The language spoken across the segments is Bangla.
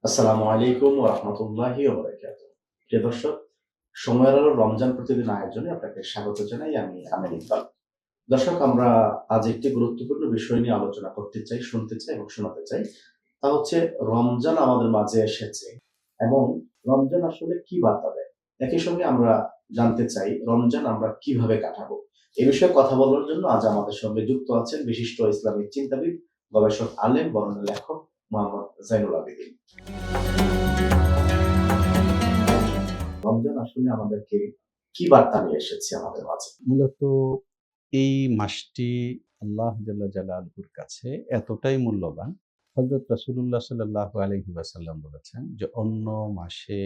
আসসালামু আলাইকুম ওয়া রাহমাতুল্লাহি ওয়া বারাকাতুহু। প্রিয় দর্শক, সময়ের আলো রমজান প্রতিদিন আয়োজনে আপনাকে স্বাগত জানাই। আমি আমির ইকবাল। দর্শক, আমরা আজ একটি গুরুত্বপূর্ণ বিষয় নিয়ে আলোচনা করতে চাই, শুনতে চাই এবং শোনাতে চাই। তা হচ্ছে রমজান আমাদের মাঝে এসেছে এবং রমজান আসলে কি বার্তা দেয়? একই সঙ্গে আমরা জানতে চাই রমজান আমরা কিভাবে কাটাবো? এ বিষয়ে কথা বলার জন্য আজ আমাদের সঙ্গে যুক্ত আছেন বিশিষ্ট ইসলামিক চিন্তাবিদ, গবেষক, আলেম, বরেণ্য লেখক মোহাম্মদ জাইনুল আবেদীন। রমজান আসলে আমাদেরকে কি বার্তা নিয়ে এসেছে আমাদের মাঝে? মূলত এই মাসটি আল্লাহ জাল্লা জালালহুর কাছে এতটাই মূল্যবান। হযরত রাসূলুল্লাহ সাল্লাল্লাহু আলাইহি ওয়াসাল্লাম বলেছেন যে, অন্য মাসে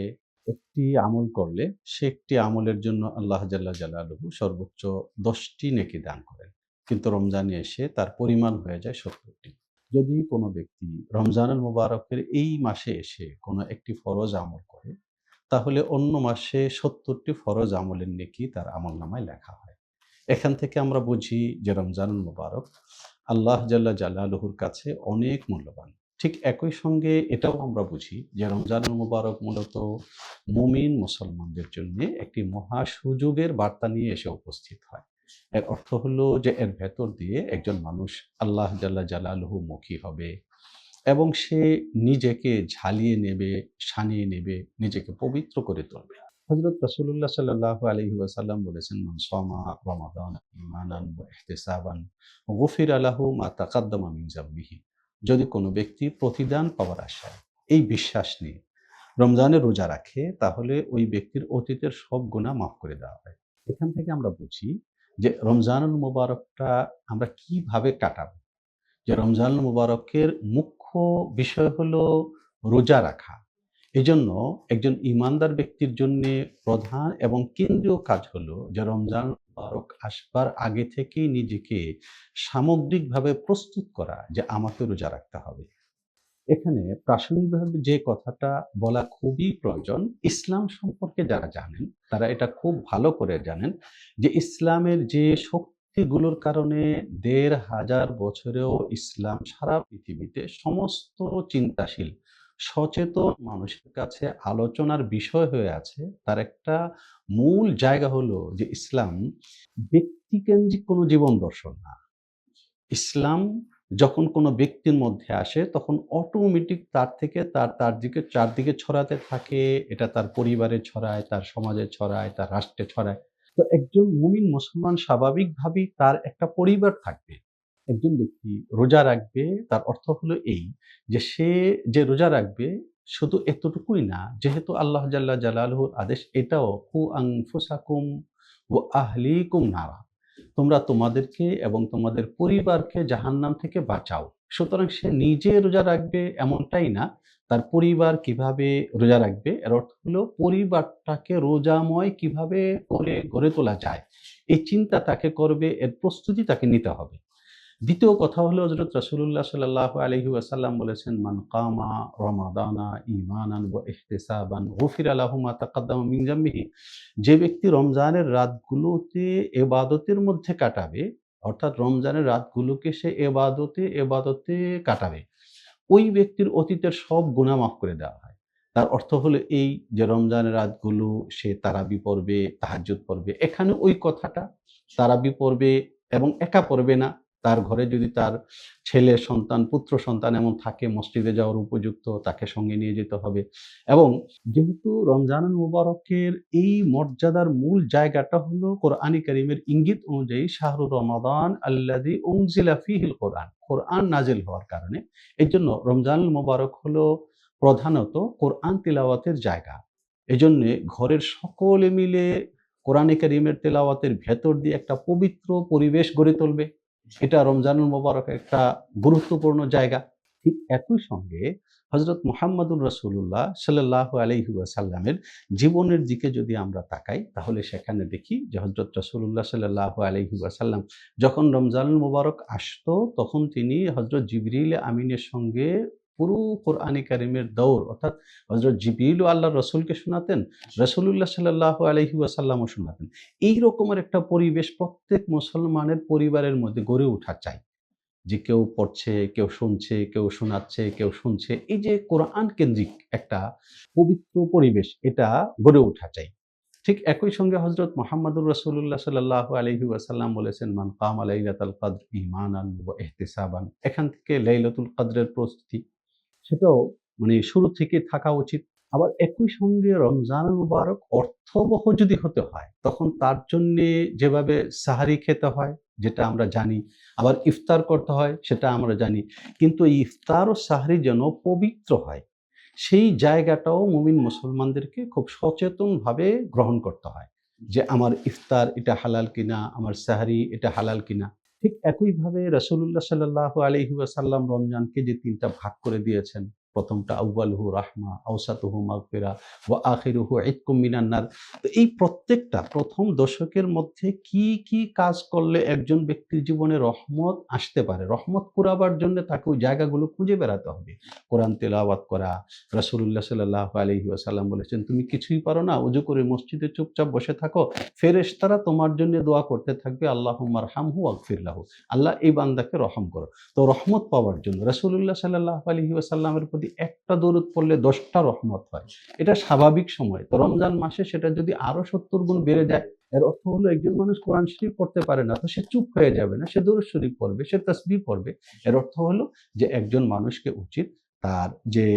একটি আমল করলে সে একটি আমলের জন্য আল্লাহ জাল্লা জালালহু সর্বোচ্চ ১০ টি নেকি দান করেন। কিন্তু রমজানে এসে তার পরিমাণ হয়ে যায় ৭০ টি। যদি কোনো ব্যক্তি রমজানুল মুবারকের এই মাসে এসে কোনো একটি ফরজ আমল করে, তাহলে অন্য মাসে ৭০ টি ফরজ আমলের নেকি তার আমলনামায় লেখা হয়। এখান থেকে আমরা বুঝি যে রমজানুল মুবারক আল্লাহ জাল্লা জালালুহুর কাছে অনেক মূল্যবান। ঠিক একই সঙ্গে এটাও আমরা বুঝি যে রমজানুল মুবারক মূলত মুমিন মুসলমানদের জন্যে একটি মহা সুযোগের বার্তা নিয়ে এসে উপস্থিত হয়। এর অর্থ হলো যে এর ভেতর দিয়ে একজন মানুষ আল্লাহ জাল্লা জালালুহু মুখী হবে এবং সে নিজেকে ঝালিয়ে নেবে, সানিয়ে নেবে, নিজেকে পবিত্র করে তুলবে। হযরত রাসূলুল্লাহ সাল্লাল্লাহু আলাইহি ওয়াসাল্লাম বলেছেন, মান সামা রমাদান ঈমানান ওয়া ইহতিসাবান গুফিরা লাহু মা তাকাদ্দামা মিন যামবিহি। যদি কোনো ব্যক্তি প্রতিদান পাওয়ার আশায়, এই বিশ্বাস নিয়ে রমজানের রোজা রাখে, তাহলে ওই ব্যক্তির অতীতের সব গুনাহ মাফ করে দেওয়া হয়। এখান থেকে আমরা বুঝি যে রমজানুল মুবারকটা আমরা কিভাবে কাটাবো। যে রমজানুল মুবারকের মুখ্য বিষয় হলো রোজা রাখা। এজন্য একজন ঈমানদার ব্যক্তির জন্যে প্রধান এবং কেন্দ্রীয় কাজ হলো যে রমজান মুবারক আসবার আগে থেকেই নিজেকে সামগ্রিকভাবে প্রস্তুত করা যে আমাকে রোজা রাখতে হবে। এখানে প্রাসঙ্গিকভাবে যে কথাটা বলা খুবই প্রয়োজন, ইসলাম সম্পর্কে যারা জানেন, তারা এটা খুব ভালো করে জানেন যে ইসলামের যে শক্তিগুলোর কারণে ১৫০০ বছরেও ইসলাম সারা পৃথিবীতে সমস্ত চিন্তাশীল, সচেতন মানুষের কাছে আলোচনার বিষয় হয়ে আছে। তার একটা মূল জায়গা হলো যে ইসলাম ব্যক্তিকেন্দ্রিক কোনো জীবন দর্শন না। ইসলাম যখন কোনো ব্যক্তির মধ্যে আসে, তখন অটোমেটিক তার থেকে তার দিকে চারদিকে ছড়াতে থাকে। এটা তার পরিবারে ছড়ায়, তার সমাজে ছড়ায়, তার রাষ্ট্রে ছড়ায়। তো একজন মুমিন মুসলমান স্বাভাবিকভাবেই তার একটা পরিবার থাকবে। একজন ব্যক্তি রোজা রাখবে, তার অর্থ হলো এই যে সে যে রোজা রাখবে শুধু এতটুকুই না, যেহেতু আল্লাহ জাল্লা জালালুহুর আদেশ এটাও কু আনফুসাকুম ওয়া আহলিকুম নারা। তোমরা তোমাদেরকে এবং তোমাদের পরিবারকে জাহান্নাম থেকে বাঁচাও। সুতরাং সে নিজে রোজা রাখবে এমনটাই না, তার পরিবার কিভাবে রোজা রাখবে এর অর্থ হলো পরিবারটাকে রোজাময় কিভাবে করে গড়ে তোলা যায়, এই চিন্তা তাকে করবে, এর প্রস্তুতি তাকে নিতে হবে। দ্বিতীয় কথা হলো হযরত রাসূলুল্লাহ সাল্লাল্লাহু আলাইহি ওয়াসাল্লাম বলেছেন, মান কামা রমাদানা ঈমানান ওয়া ইহতিসাবান গুফিরা লাহু মা তাকাদ্দামা মিন যামবিহি। যে ব্যক্তি রমজানের রাতগুলোতে ইবাদতের মধ্যে কাটাবে, অর্থাৎ রমজানের রাতগুলোকে সে ইবাদতে কাটাবে, ওই ব্যক্তির অতীতের সব গুনাহ মাফ করে দেওয়া হয়। তার অর্থ হলো এই যে রমজানের রাতগুলো সে তারাবি পড়বে, তাহাজ্জুদ পড়বে। এখানে ওই কথাটা তারাবি পড়বে এবং একা পড়বে না। তার ঘরে যদি তার ছেলে সন্তান, পুত্র সন্তান এমন থাকে মসজিদে যাওয়ার উপযুক্ত, তাকে সঙ্গে নিয়ে যেতে হবে। এবং যেহেতু রমজানুল মুবারকের এই মর্যাদার মূল জায়গাটা হলো কোরআনে কারীমের ইঙ্গিত অনুযায়ী শাহরু রমাদান আল্লাযী উনজিলা ফীহিল কোরআন। কোরআন নাযিল হওয়ার কারণে এজন্য রমজানুল মুবারক হলো প্রধানত কোরআন তিলাওয়াতের জায়গা। এজন্যে ঘরের সকলে মিলে কোরআনে কারীমের তেলাওয়াতের ভেতর দিয়ে একটা পবিত্র পরিবেশ গড়ে তুলবে। এটা রমজানুল মুবারকের একটা গুরুত্বপূর্ণ জায়গা। ঠিক একই সঙ্গে হযরত মুহাম্মাদুর রাসূলুল্লাহ সাল্লাল্লাহু আলাইহি ওয়াসাল্লামের জীবনের দিকে যদি আমরা তাকাই, তাহলে সেখানে দেখি যে হযরত রাসূলুল্লাহ সাল্লাল্লাহু আলাইহি ওয়াসাল্লাম যখন রমজানুল মুবারক আসতো, তখন তিনি হযরত জিবরিল আমিনের সঙ্গে পুরো কোরআনে কারীমের দৌর, অর্থাৎ হযরত জিবরিলও আল্লাহর রাসূলকে শোনাতেন, রাসূলুল্লাহ সাল্লাল্লাহু আলাইহি ওয়াসাল্লামও শোনাতেন। এই রকমের একটা পরিবেশ প্রত্যেক মুসলমানের পরিবারের মধ্যে গড়ে ওঠা চাই। যে কেউ পড়ছে, কেউ শুনছে, কেউ শোনাচ্ছে, কেউ শুনছে। এই যে কোরআন কেন্দ্রিক একটা পবিত্র পরিবেশ, এটা গড়ে ওঠা চাই। ঠিক একই সঙ্গে হযরত মুহাম্মদুর রাসূলুল্লাহ সাল্লাল্লাহু আলাইহি ওয়াসাল্লাম বলেছেন, "মান কামা লাইলাতাল কদর ঈমানান ওয়া ইহতিসাবান।" এখান থেকে লাইলাতুল কদরের প্রস্তুতি, সেটাও মানে শুরু থেকে থাকা উচিত। আবার একই সঙ্গে রমজানুল মুবারক অর্থবহ যদি হতে হয়, তখন তার জন্যে যেভাবে সাহারি খেতে হয়, যেটা আমরা জানি, আবার ইফতার করতে হয়, সেটা আমরা জানি। কিন্তু এই ইফতার ও সাহারি যেন পবিত্র হয়, সেই জায়গাটাও মুমিন মুসলমানদেরকে খুব সচেতনভাবে গ্রহণ করতে হয়। যে আমার ইফতার এটা হালাল কিনা, আমার সাহারি এটা হালাল কিনা। ঠিক একইভাবে রাসূলুল্লাহ সাল্লাল্লাহু আলাইহি ওয়াসাল্লাম রমজানকে যে ৩ টা ভাগ করে দিয়েছেন, প্রথমটা আউয়ালুহু রাহমা, আওসাতুহু মাগফিরা ওয়া আখিরুহু ইতকুম মিনান নার। তো এই প্রত্যেকটা প্রথম দশকের মধ্যে কি, কি কাজ করলে একজন ব্যক্তির জীবনে রহমত আসতে পারে, রহমত কুড়াবার জন্য তাকে ওই জায়গাগুলো খুঁজে বেড়াতে হবে। কোরআন তেলাওয়াত করা, রাসূলুল্লাহ সাল্লাল্লাহু আলাইহি ওয়াসাল্লাম বলেছেন, "তুমি কিছুই পারো না, ওযু করে মসজিদে চুপচাপ বসে থাকো। ফেরেশতারা তোমার জন্য দোয়া করতে থাকবে, আল্লাহুম্মা আরহামহু ওয়াগফির লাহু।" আল্লাহ এই বান্দাকে রহম করো। তো রহমত পাওয়ার জন্য রাসূলুল্লাহ সাল্লাল্লাহু আলাইহি ওয়াসাল্লামের প্রতি একটা দরুদ পড়লে ১০ টা রহমত হয়। এটা স্বাভাবিক সময়। তো রমজান মাসে সেটা যদি আরো ৭০ গুণ বেড়ে যায়, এর অর্থ হলো একজন মানুষ কোরআন শরীফ পড়তে পারে না, তো সে চুপ হয়ে যাবে না, সে দরুদ শরীফ পড়বে, সে তাসবিহ পড়বে। এর অর্থ হলো যে একজন মানুষকে উচিত তার যে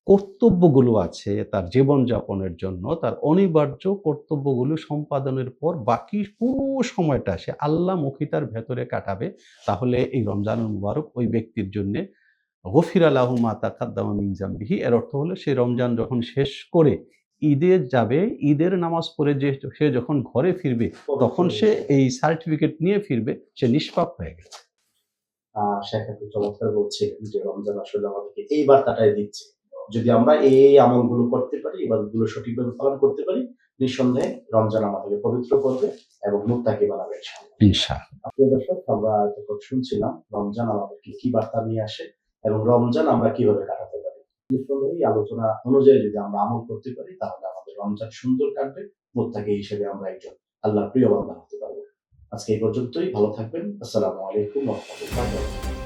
কর্তব্যগুলো আছে তার জীবনযাপনের জন্য, তার অনিবার্য কর্তব্যগুলো সম্পাদনের পর বাকি পুরো সময়টা সে আল্লাহমুখিতার ভেতরে কাটাবে। তাহলে এই রমজানুল মুবারক ওই ব্যক্তির জন্যে গফিরা লাহু মা তাকাদ্দামা মিন জামবিহি। এর অর্থ হলো সে রমজান যখন শেষ করে ঈদে যাবে, ঈদের নামাজ পড়ে সে যখন ঘরে ফিরবে, তখন সে এই সার্টিফিকেট নিয়ে ফিরবে, সে নিষ্পাপ হয়ে গেছে। শেখ আপনি চমৎকার বলছিলেন যে রমজান আসলে আমাদেরকে এই বার্তাটাই দিচ্ছে। যদি আমরা এই আমলগুলো করতে পারি, ইবাদতগুলো সঠিকভাবে পালন করতে পারি, নিঃসন্দেহে রমজান আমাদেরকে পবিত্র করবে এবং মুত্তাকি বানাবে ইনশাআল্লাহ। ইনশাআল্লাহ। প্রিয় দর্শক, আমরা এতক্ষণ শুনছিলাম রমজান আমাদেরকে কি বার্তা নিয়ে আসে এবং রমজান আমরা কিভাবে কাটাতে পারি। নিঃসন্দেহে এই আলোচনা অনুযায়ী যদি আমরা আমল করতে পারি, তাহলে আমাদের রমজান সুন্দর কাটবে। মুত্তাকি হিসেবে আমরা একজন আল্লাহর প্রিয় বান্দা হতে পারবো। আজকে এই পর্যন্তই। ভালো থাকবেন। আসসালামু আলাইকুম ওয়া রাহমাতুল্লাহি ওয়া বারাকাতুহু।